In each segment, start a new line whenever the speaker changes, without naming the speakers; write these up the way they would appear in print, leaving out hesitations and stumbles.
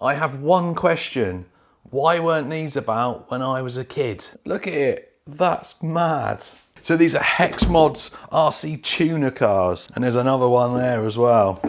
I have one question. Why weren't these about when I was a kid? Look at it, that's mad. So these are Hexmods RC tuner cars, and there's another one there as well.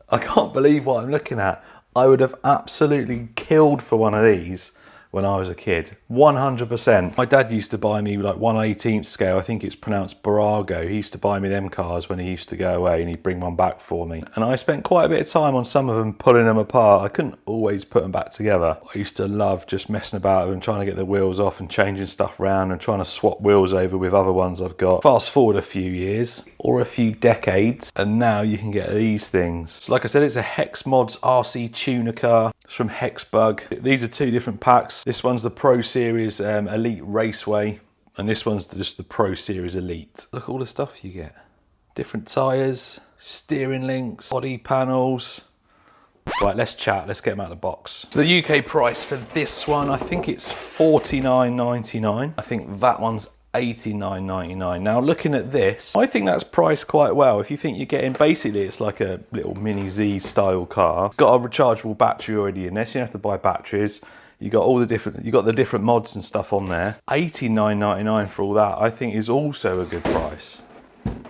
I can't believe what I'm looking at. I would have absolutely killed for one of these when I was a kid, 100%. My dad used to buy me like 1/18 scale, I think it's pronounced Barago. He used to buy me them cars when he used to go away, and he'd bring one back for me. And I spent quite a bit of time on some of them, pulling them apart. I couldn't always put them back together. I used to love just messing about with them, trying to get the wheels off and changing stuff around and trying to swap wheels over with other ones I've got. Fast forward a few years or a few decades, and now you can get these things. So like I said, it's a Hexmods RC tuner car. It's from Hexbug. These are two different packs. This one's the Pro Series Elite Raceway, and this one's just the Pro Series Elite. Look at all the stuff you get. Different tyres, steering links, body panels. Right, let's chat, let's get them out of the box. So the UK price for this one, I think it's £49.99. I think that one's £89.99. Now looking at this, I think that's priced quite well. If you think you're getting, basically it's like a little mini Z style car. It's got a rechargeable battery already in there, so you don't have to buy batteries. You got all the different, you got the different mods and stuff on there. £89.99 for all that, I think is also a good price.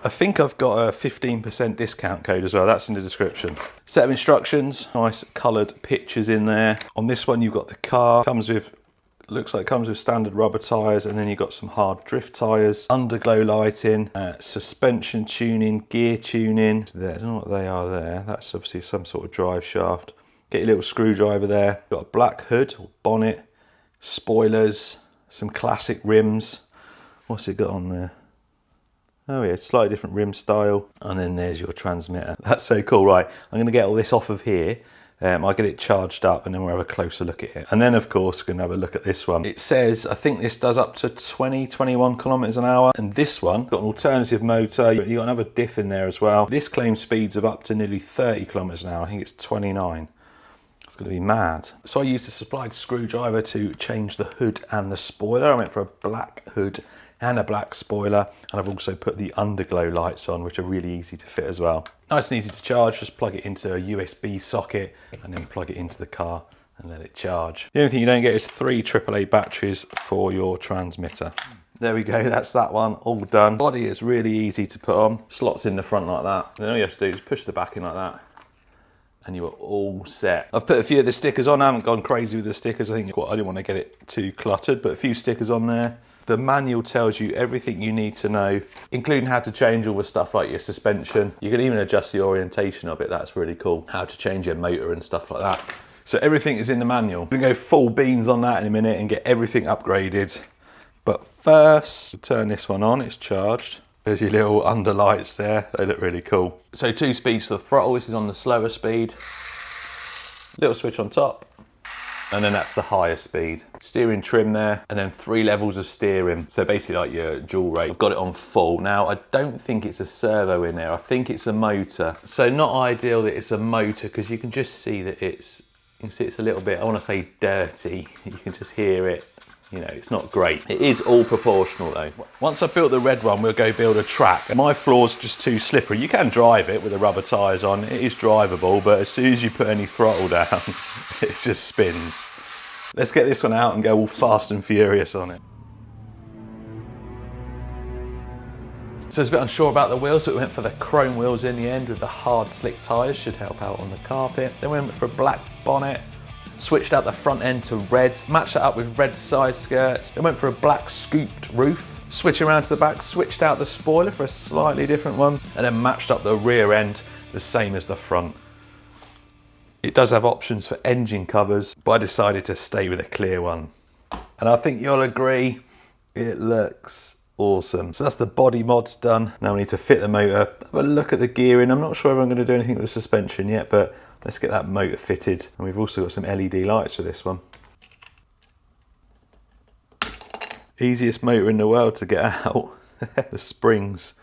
I think I've got a 15% discount code as well, that's in the description. Set of instructions, nice coloured pictures in there. On this one you've got the car, comes with, looks like it comes with standard rubber tyres, and then you've got some hard drift tyres, underglow lighting, suspension tuning, gear tuning. There, I don't know what they are there, that's obviously some sort of drive shaft. Get your little screwdriver there, got a black hood or bonnet, spoilers, some classic rims. What's it got on there? Oh yeah, slightly different rim style. And then there's your transmitter. That's so cool, right? I'm gonna get all this off of here. I'll get it charged up and then we'll have a closer look at it. And then of course, we're gonna have a look at this one. It says, I think this does up to 21 kilometers an hour. And this one, got an alternative motor. You've got another diff in there as well. This claims speeds of up to nearly 30 kilometers an hour. I think it's 29. It's gonna be mad. So I used a supplied screwdriver to change the hood and the spoiler. I went for a black hood and a black spoiler, and I've also put the underglow lights on, which are really easy to fit as well. Nice and easy to charge, just plug it into a USB socket and then plug it into the car and let it charge. The only thing you don't get is 3 AAA batteries for your transmitter. There we go, that's that one, all done. Body is really easy to put on. Slots in the front like that. Then all you have to do is push the back in like that, and you are all set. I've put a few of the stickers on. I haven't gone crazy with the stickers. I didn't want to get it too cluttered, but a few stickers on there. The manual tells you everything you need to know, including how to change all the stuff like your suspension. You can even adjust the orientation of it, that's really cool. How to change your motor and stuff like that. So everything is in the manual. We're gonna go full beans on that in a minute and get everything upgraded. But first, we'll turn this one on, it's charged. There's your little underlights there, they look really cool. So 2 speeds for the throttle, this is on the slower speed. Little switch on top, and then that's the higher speed. Steering trim there, and then 3 levels of steering. So basically like your dual rate. I've got it on full. Now, I don't think it's a servo in there. I think it's a motor. So not ideal that it's a motor, because you can just see that you can see it's a little bit, I want to say dirty. You can just hear it. You know, it's not great. It is all proportional though. Once I've built the red one, we'll go build a track. My floor's just too slippery. You can drive it with the rubber tyres on. It is drivable, but as soon as you put any throttle down, it just spins. Let's get this one out and go all fast and furious on it. So I was a bit unsure about the wheels, so we went for the chrome wheels in the end with the hard slick tyres. Should help out on the carpet. Then we went for a black bonnet. Switched out the front end to red, matched that up with red side skirts. Then went for a black scooped roof. Switching around to the back, switched out the spoiler for a slightly different one, and then matched up the rear end the same as the front. It does have options for engine covers, but I decided to stay with a clear one. And I think you'll agree, it looks awesome. So that's the body mods done. Now we need to fit the motor. Have a look at the gearing. I'm not sure if I'm going to do anything with the suspension yet, but let's get that motor fitted. And we've also got some LED lights for this one. Easiest motor in the world to get out. The springs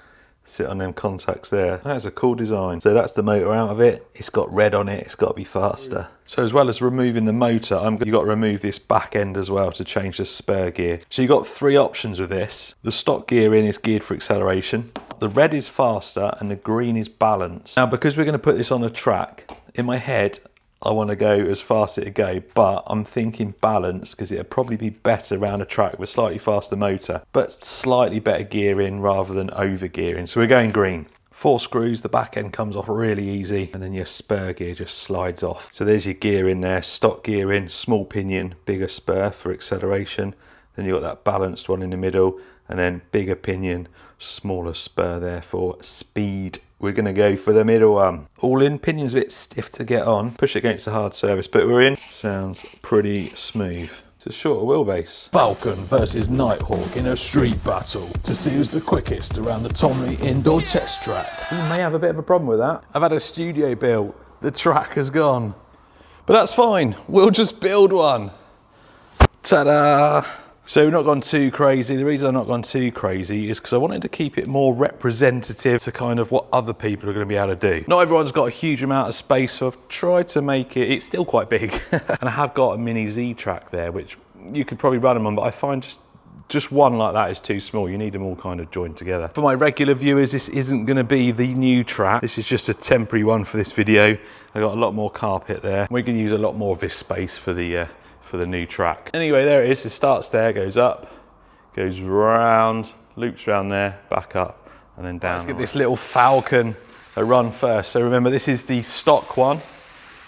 sit on them contacts there. That's a cool design. So that's the motor out of it. It's got red on it, it's got to be faster. So as well as removing the motor, you've got to remove this back end as well to change the spur gear. So you've got 3 options with this. The stock gearing is geared for acceleration. The red is faster and the green is balanced. Now because we're going to put this on a track, in my head, I want to go as fast as it'd go, but I'm thinking balance because it'd probably be better around a track with slightly faster motor, but slightly better gearing rather than over gearing. So we're going green. 4 screws, the back end comes off really easy, and then your spur gear just slides off. So there's your gear in there, stock gearing, small pinion, bigger spur for acceleration. Then you've got that balanced one in the middle, and then bigger pinion, smaller spur there for speed. We're going to go for the middle one. All in, pinion's a bit stiff to get on, push it against the hard surface, but we're in. Sounds pretty smooth. It's a shorter wheelbase. Falcon versus Nighthawk in a street battle to see who's the quickest around the Tomley indoor test track. We may have a bit of a problem with that. I've had a studio built, the track has gone. But that's fine, we'll just build one. Ta-da! So we've not gone too crazy. The reason I've not gone too crazy is because I wanted to keep it more representative to kind of what other people are going to be able to do. Not everyone's got a huge amount of space, so I've tried to make it, it's still quite big. And I have got a mini Z track there, which you could probably run them on, but I find just one like that is too small. You need them all kind of joined together. For my regular viewers, this isn't going to be the new track. This is just a temporary one for this video. I got a lot more carpet there. We're going to use a lot more of this space for the new track. Anyway, there it is. It starts there, goes up, goes round, loops around there, back up, and then down. Let's give this little Falcon a run first. So remember, this is the stock one,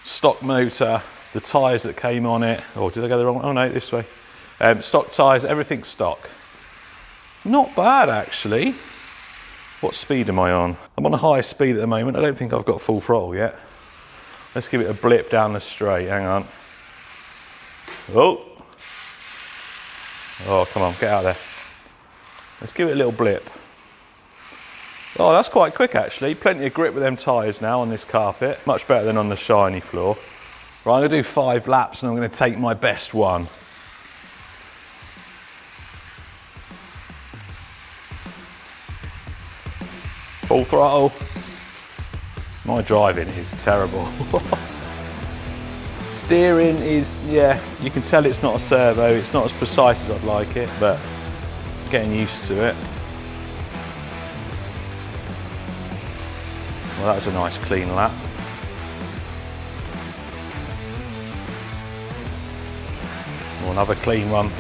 stock motor, the tyres that came on it. Oh, did I go the wrong way? Oh no, this way. Stock tyres, everything's stock. Not bad actually. What speed am I on? I'm on a high speed at the moment. I don't think I've got full throttle yet. Let's give it a blip down the straight, hang on. Oh, come on, get out there. Let's give it a little blip. Oh, that's quite quick actually. Plenty of grip with them tyres now on this carpet. Much better than on the shiny floor. Right, I'm gonna do 5 laps and I'm gonna take my best one. Full throttle. My driving is terrible. Steering is, yeah, you can tell it's not a servo. It's not as precise as I'd like it, but getting used to it. Well, that was a nice clean lap. Well, another clean one.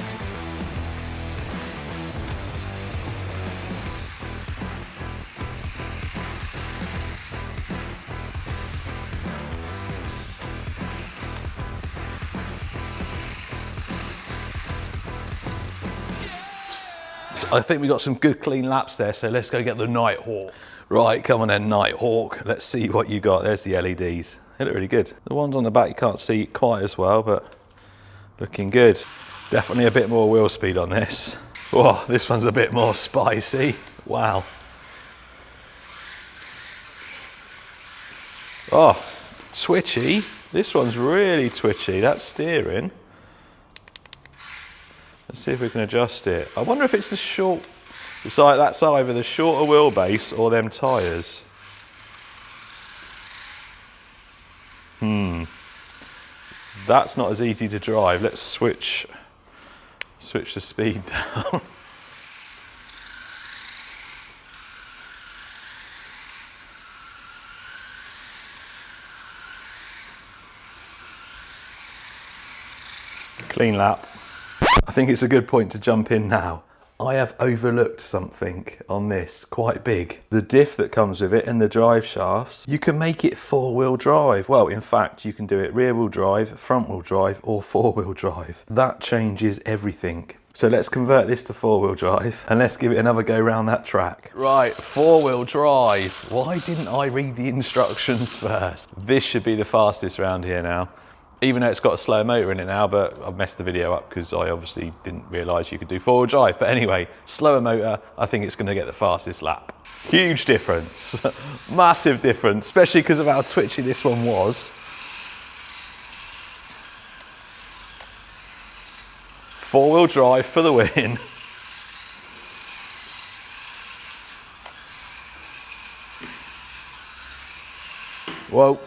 I think we got some good clean laps there, so let's go get the Nighthawk. Right, come on then, Nighthawk. Let's see what you got. There's the LEDs. They look really good. The ones on the back you can't see quite as well, but looking good. Definitely a bit more wheel speed on this. Whoa, this one's a bit more spicy. Wow. Oh, twitchy. This one's really twitchy. That's steering. Let's see if we can adjust it. I wonder if it's the short, it's like that's either the shorter wheelbase or them tyres. That's not as easy to drive. Let's switch the speed down. Clean lap. I think it's a good point to jump in now. I have overlooked something on this quite big. The diff that comes with it and the drive shafts, you can make it 4-wheel drive. Well, in fact, you can do it rear-wheel drive, front-wheel drive, or 4-wheel drive. That changes everything. So let's convert this to 4-wheel drive and let's give it another go around that track. Right, 4-wheel drive. Why didn't I read the instructions first? This should be the fastest around here now. Even though it's got a slow motor in it now, but I've messed the video up because I obviously didn't realise you could do 4-wheel drive. But anyway, slower motor, I think it's going to get the fastest lap. Huge difference, massive difference, especially because of how twitchy this one was. 4-wheel drive for the win. Whoa.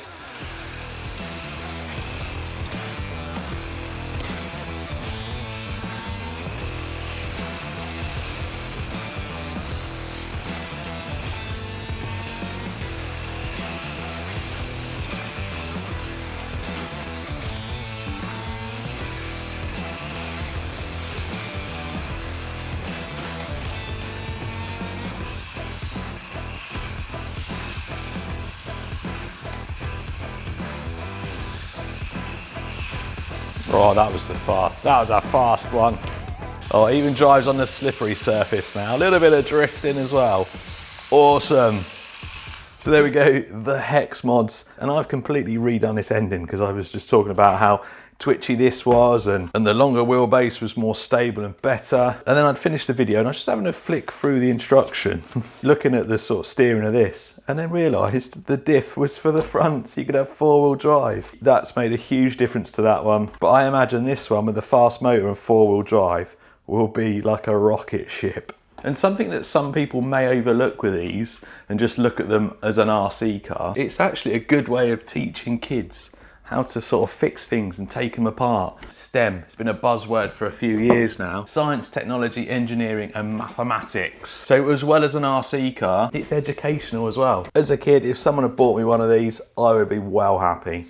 Oh, that was a fast one. Oh, it even drives on the slippery surface now. A little bit of drifting as well. Awesome. So there we go, the Hexmods. And I've completely redone this ending because I was just talking about how twitchy this was and the longer wheelbase was more stable and better. And then I'd finished the video and I was just having a flick through the instructions, looking at the sort of steering of this, and then realised the diff was for the front, so you could have 4-wheel drive. That's made a huge difference to that one. But I imagine this one with the fast motor and 4-wheel drive will be like a rocket ship. And something that some people may overlook with these and just look at them as an RC car, it's actually a good way of teaching kids how to sort of fix things and take them apart. STEM, it's been a buzzword for a few years now. Science, technology, engineering and mathematics. So as well as an RC car, it's educational as well. As a kid, if someone had bought me one of these, I would be well happy.